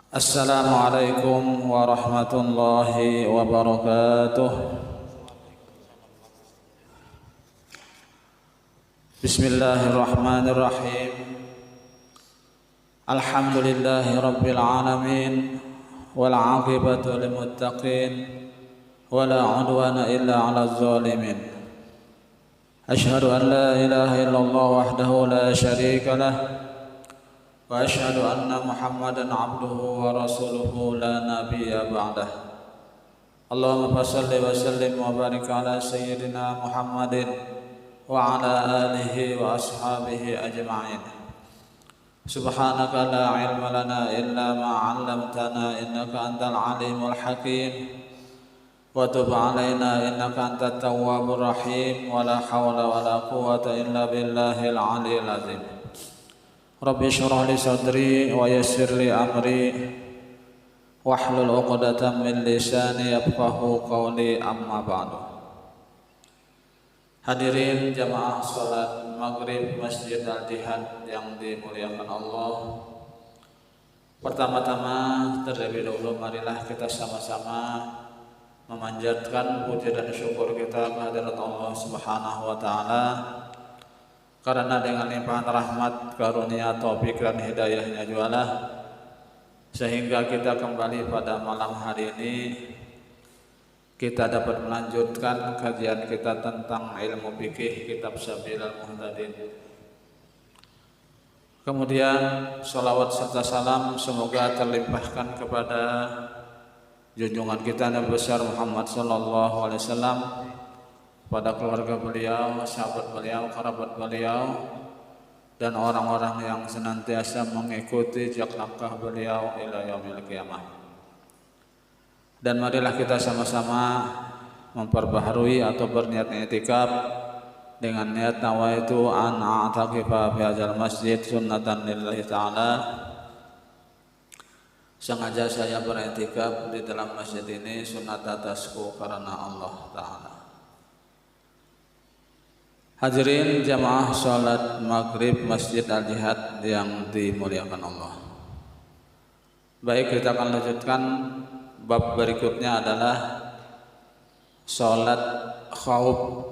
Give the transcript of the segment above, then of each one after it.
Assalamualaikum warahmatullahi wabarakatuh. Bismillahirrahmanirrahim. Alhamdulillahi rabbil alamin wal aqibatu lil muttaqin wala udwana illa 'alal zalimin. Asyhadu an la ilaha illallah wahdahu la syarika lah wa asyhadu anna Muhammadan abduhu wa rasuluhu la nabiyya ba'dah. Allahumma shalli wa sallim wa barik ala sayyidina Muhammadin wa ala alihi wa ashabihi ajma'in. Subhanaka la ilma lana illa ma 'allamtana innaka antal alimul hakim wa tub alaina innaka antat tawwabur rahim wa la hawla wa la quwwata illa billahil aliyyil azim. Rabbi shrah li sadri wa yassir li amri wahlul 'uqdatam min lisani yafqahu qawli, amma ba'du. Hadirin jamaah salat maghrib Masjid Al-Jihad yang dimuliakan Allah. Pertama-tama terlebih dahulu marilah kita sama-sama memanjatkan puji dan syukur kita kehadirat Allah Subhanahu wa taala, karena dengan limpahan rahmat, karunia, taufik dan hidayahnya jualah sehingga kita kembali pada malam hari ini kita dapat melanjutkan kajian kita tentang ilmu fikih kitab Sabilul Muhtadin. Kemudian salawat serta salam semoga terlimpahkan kepada junjungan kita Nabi besar Muhammad sallallahu alaihi wasallam, pada keluarga beliau, sahabat beliau, kerabat beliau, dan orang-orang yang senantiasa mengikuti jejak langkah beliau ila yaumil qiyamah. Dan marilah kita sama-sama memperbaharui atau berniat i'tikaf dengan niat nawaitu an a'takifa fi hadzal masjid sunnatan lillahi ta'ala. Sengaja saya beriktikaf di dalam masjid ini sunat atasku karena Allah Ta'ala. Hadirin jamaah salat maghrib Masjid Al-Jihad yang dimuliakan Allah. Baik, kita akan lanjutkan. Bab berikutnya adalah salat khauf.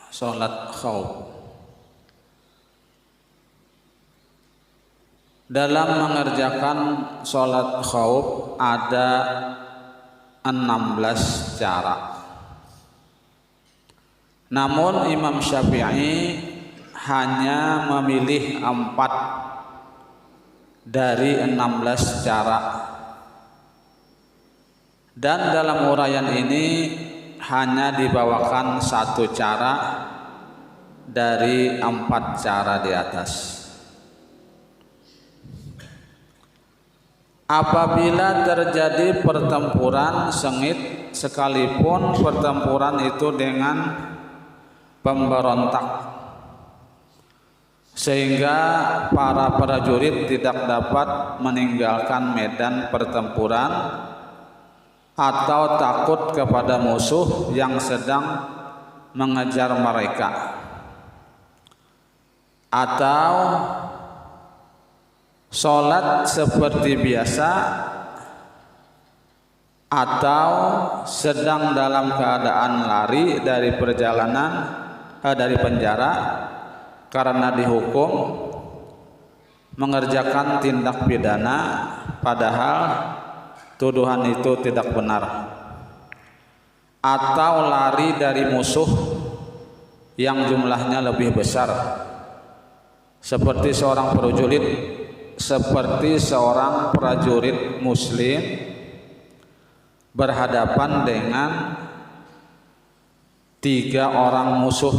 Salat khauf. Dalam mengerjakan salat khauf ada 16 cara. Namun Imam Syafi'i hanya memilih 4 dari 16 cara. Dan dalam uraian ini hanya dibawakan 1 cara dari 4 cara di atas. Apabila terjadi pertempuran sengit, sekalipun pertempuran itu dengan pemberontak, sehingga para prajurit tidak dapat meninggalkan medan pertempuran atau takut kepada musuh yang sedang mengejar mereka, atau sholat seperti biasa, atau sedang dalam keadaan lari dari perjalanan dari penjara karena dihukum mengerjakan tindak pidana padahal tuduhan itu tidak benar, atau lari dari musuh yang jumlahnya lebih besar seperti seorang prajurit muslim berhadapan dengan 3 orang musuh,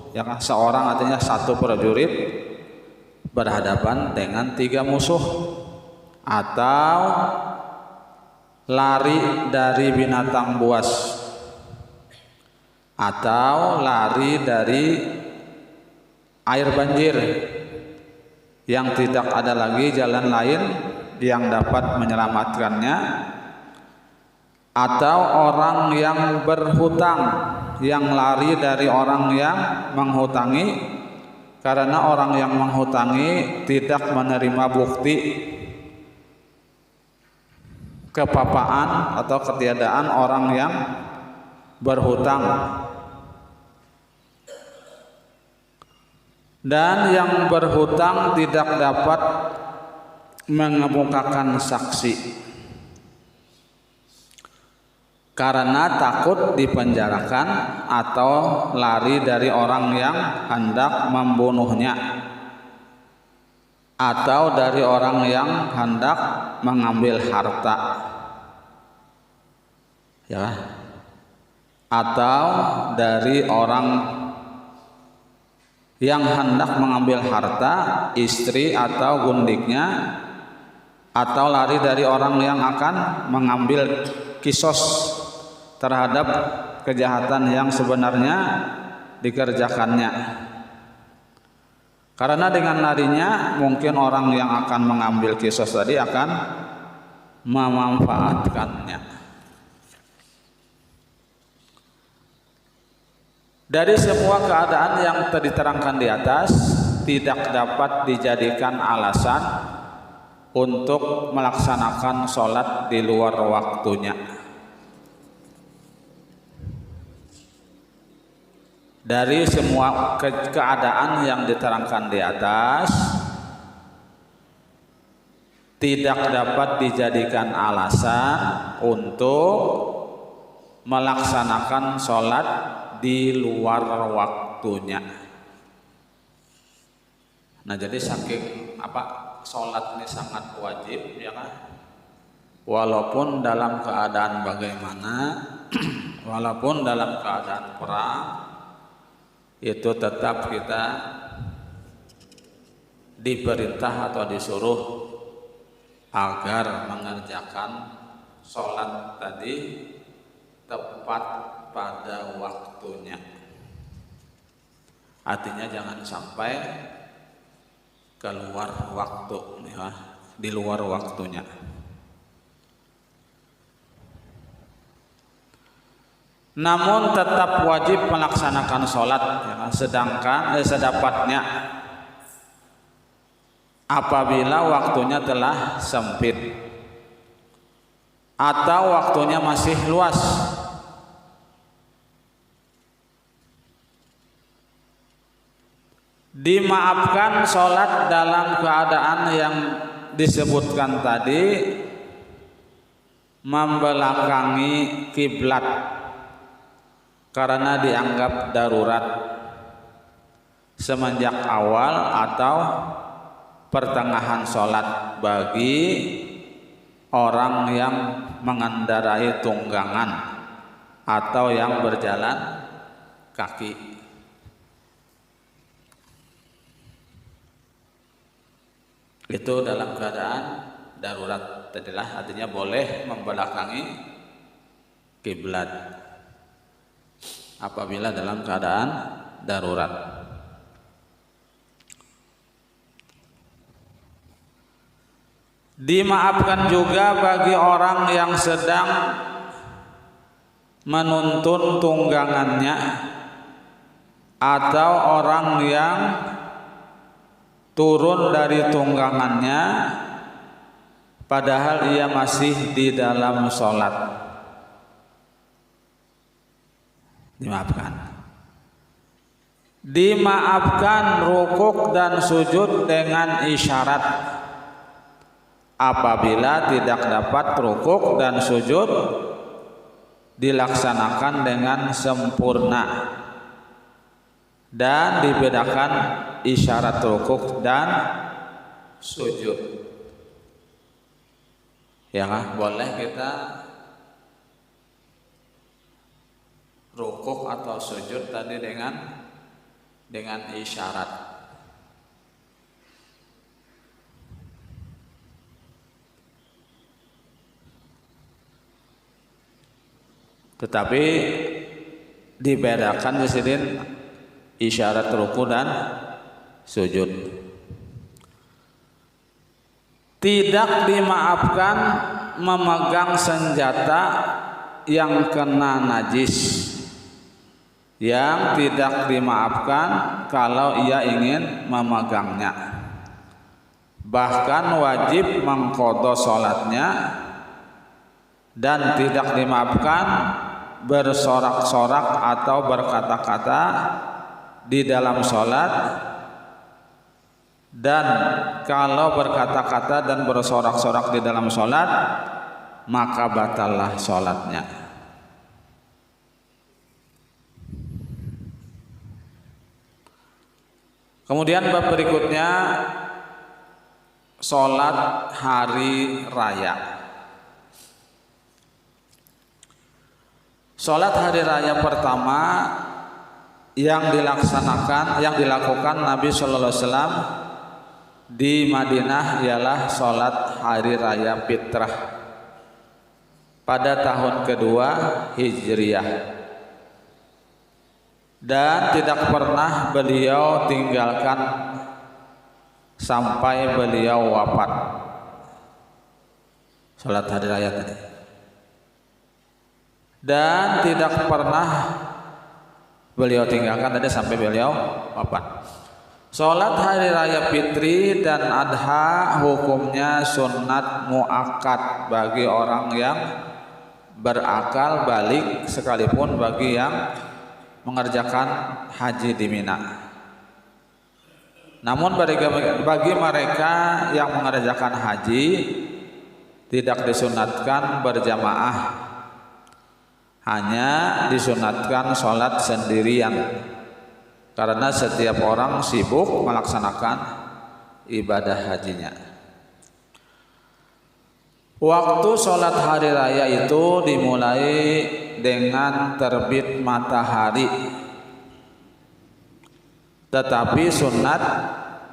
yang seorang artinya 1 prajurit berhadapan dengan 3 musuh, atau lari dari binatang buas, atau lari dari air banjir yang tidak ada lagi jalan lain yang dapat menyelamatkannya, atau orang yang berhutang yang lari dari orang yang menghutangi, karena orang yang menghutangi tidak menerima bukti kepapaan atau ketiadaan orang yang berhutang. Dan yang berhutang tidak dapat mengemukakan saksi karena takut dipenjarakan atau lari dari orang yang hendak membunuhnya atau dari orang yang hendak mengambil harta, ya, atau dari orang yang hendak mengambil harta, istri atau gundiknya, atau lari dari orang yang akan mengambil kisos terhadap kejahatan yang sebenarnya dikerjakannya. Karena dengan larinya mungkin orang yang akan mengambil kisos tadi akan memanfaatkannya. Dari semua keadaan yang diterangkan di atas tidak dapat dijadikan alasan untuk melaksanakan sholat di luar waktunya. Dari semua keadaan yang diterangkan di atas tidak dapat dijadikan alasan untuk melaksanakan sholat di luar waktunya. Nah, jadi saking sholat ini sangat wajib, ya kan? Walaupun dalam keadaan bagaimana, walaupun dalam keadaan perang, itu tetap kita diperintah atau disuruh agar mengerjakan sholat tadi tepat pada waktunya. Artinya jangan sampai keluar waktu, ya, di luar waktunya. Namun tetap wajib melaksanakan sholat, ya, sedangkan sedapatnya apabila waktunya telah sempit atau waktunya masih luas. Dimaafkan sholat dalam keadaan yang disebutkan tadi membelakangi kiblat karena dianggap darurat semenjak awal atau pertengahan sholat bagi orang yang mengendarai tunggangan atau yang berjalan kaki. Itu dalam keadaan darurat tadilah, artinya boleh membelakangi kiblat apabila dalam keadaan darurat. Dimaafkan juga bagi orang yang sedang menuntun tunggangannya atau orang yang turun dari tunggangannya padahal ia masih di dalam sholat. Dimaafkan. Dimaafkan rukuk dan sujud dengan isyarat apabila tidak dapat rukuk dan sujud dilaksanakan dengan sempurna dan dibedakan isyarat rukuk dan sujud. Ya, boleh kita rukuk atau sujud tadi dengan isyarat. Tetapi dibedakan di sini isyarat ruku dan sujud. Tidak dimaafkan memegang senjata yang kena najis. Yang tidak dimaafkan kalau ia ingin memegangnya. Bahkan wajib mengqadha salatnya dan tidak dimaafkan bersorak-sorak atau berkata-kata di dalam sholat, dan kalau berkata-kata dan bersorak-sorak di dalam sholat maka batallah sholatnya. Kemudian bab berikutnya sholat hari raya. Sholat hari raya pertama yang dilakukan Nabi Sallallahu Alaihi Wasallam di Madinah ialah sholat hari raya fitrah pada tahun kedua Hijriah, dan tidak pernah beliau tinggalkan sampai beliau wafat. Sholat hari raya tadi, dan tidak pernah beliau tinggalkan tadi sampai beliau wafat. Sholat hari raya fitri dan adha hukumnya sunat muakkad bagi orang yang berakal balik, sekalipun bagi yang mengerjakan haji di Mina. Namun bagi mereka yang mengerjakan haji tidak disunatkan berjamaah, hanya disunatkan sholat sendirian karena setiap orang sibuk melaksanakan ibadah hajinya. Waktu sholat hari raya itu dimulai dengan terbit matahari, tetapi sunat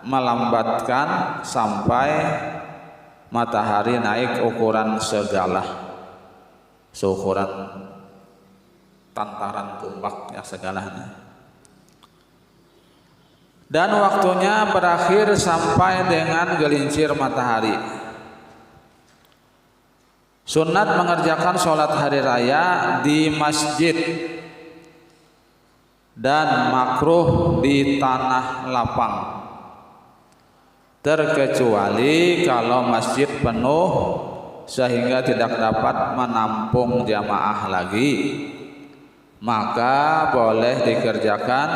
melambatkan sampai matahari naik ukuran segala, seukuran tantaran tumbak ya segalanya. Dan waktunya berakhir sampai dengan gelincir matahari. Sunat mengerjakan sholat hari raya di masjid dan makruh di tanah lapang, terkecuali kalau masjid penuh sehingga tidak dapat menampung jamaah lagi, maka boleh dikerjakan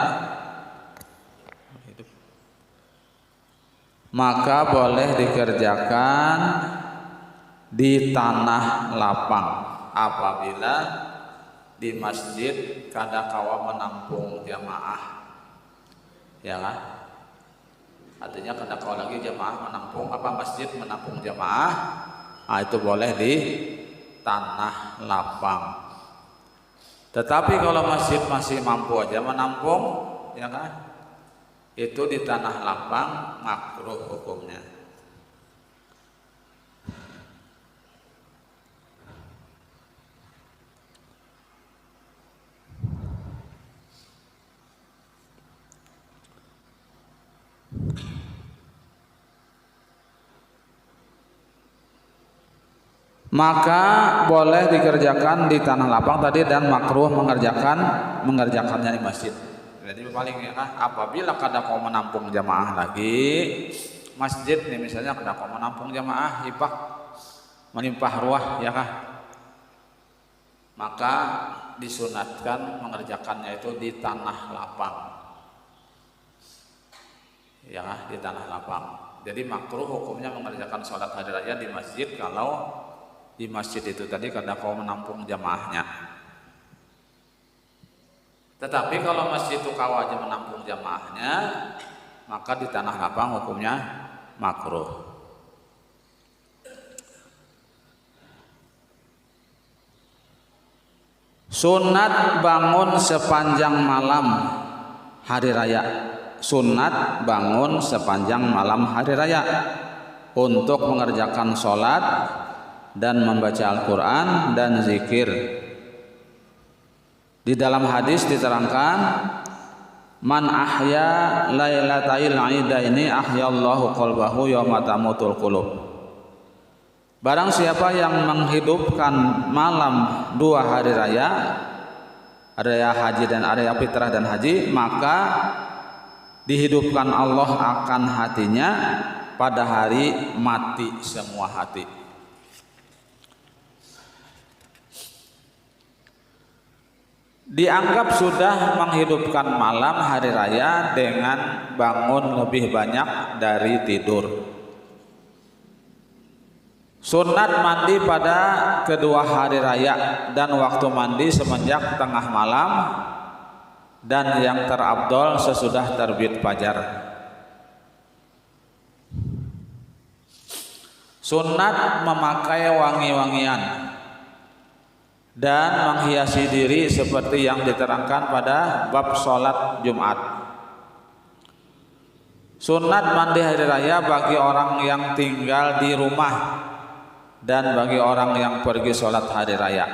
di tanah lapang apabila di masjid kadakawa menampung jamaah, ya kan? Artinya kadakawa lagi jamaah menampung masjid menampung jamaah, itu boleh di tanah lapang. Tetapi kalau masjid masih mampu aja menampung, ya kan? Itu di tanah lapang makruh hukumnya. Maka boleh dikerjakan di tanah lapang tadi, dan makruh mengerjakannya di masjid. Jadi paling ya, apabila kada kau menampung jamaah lagi, masjid nih misalnya kada kau menampung jamaah, hibah melimpah ruah ya kah, maka disunatkan mengerjakannya itu di tanah lapang, ya kah, di tanah lapang. Jadi makruh hukumnya mengerjakan sholat hari raya di masjid kalau di masjid itu tadi kada kau menampung jamaahnya. Tetapi kalau masjid itu kau aja menampung jamaahnya, maka di tanah lapang hukumnya makruh. Sunat bangun sepanjang malam hari raya. Sunat bangun sepanjang malam hari raya untuk mengerjakan sholat dan membaca Al-Quran dan zikir. Di dalam hadis diterangkan, man ahya lailatal idaini ahyallahu qalbahu yauma tamutul qulub. Barang siapa yang menghidupkan malam dua hari raya haji dan raya fitrah dan haji, maka dihidupkan Allah akan hatinya pada hari mati semua hati. dianggap sudah menghidupkan malam hari raya dengan bangun lebih banyak dari tidur. Sunat mandi pada kedua hari raya dan waktu mandi semenjak tengah malam dan yang terabdol sesudah terbit fajar. Sunat memakai wangi-wangian dan menghiasi diri seperti yang diterangkan pada bab sholat Jumat. Sunat mandi hari raya bagi orang yang tinggal di rumah dan bagi orang yang pergi sholat hari raya.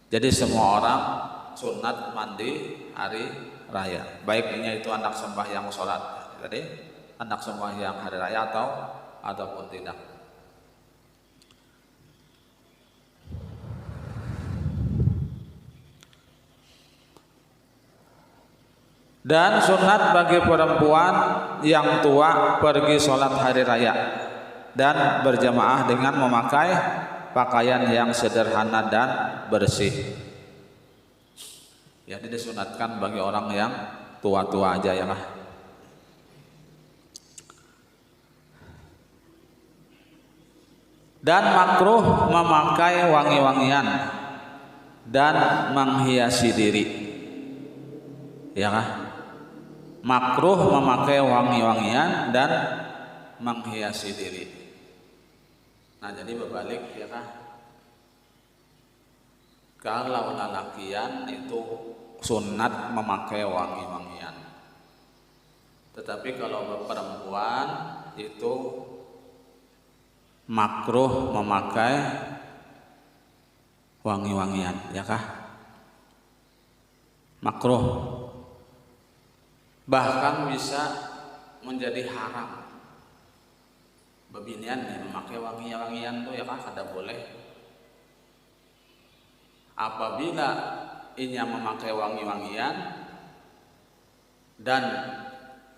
Jadi semua orang sunat mandi hari raya, baiknya itu anak sembahyang sholat tadi, anak sembahyang hari raya ataupun tidak. Dan sunat bagi perempuan yang tua pergi sholat hari raya dan berjamaah dengan memakai pakaian yang sederhana dan bersih. Ya, disunatkan bagi orang yang tua-tua aja ya lah. Dan makruh memakai wangi-wangian dan menghiasi diri. Ya kah? Makruh memakai wangi-wangian dan menghiasi diri. Nah, jadi berbalik ya kah? Kalau lalakian itu sunat memakai wangi-wangian. Tetapi kalau perempuan itu makruh memakai wangi-wangian, ya kah? Makruh. Bahkan bisa menjadi haram. Bebinian memakai wangi-wangian tuh ya kah, kada boleh. Apabila inya memakai wangi-wangian dan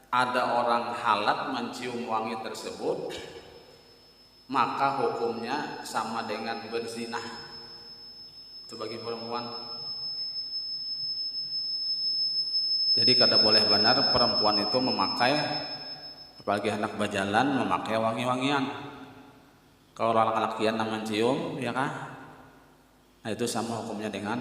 ada orang halat mencium wangi tersebut, maka hukumnya sama dengan berzina sebagai perempuan. Jadi kada boleh benar perempuan itu memakai, apalagi anak bajalan memakai wangi-wangian. Kalau orang lakian mencium ya kah, nah itu sama hukumnya dengan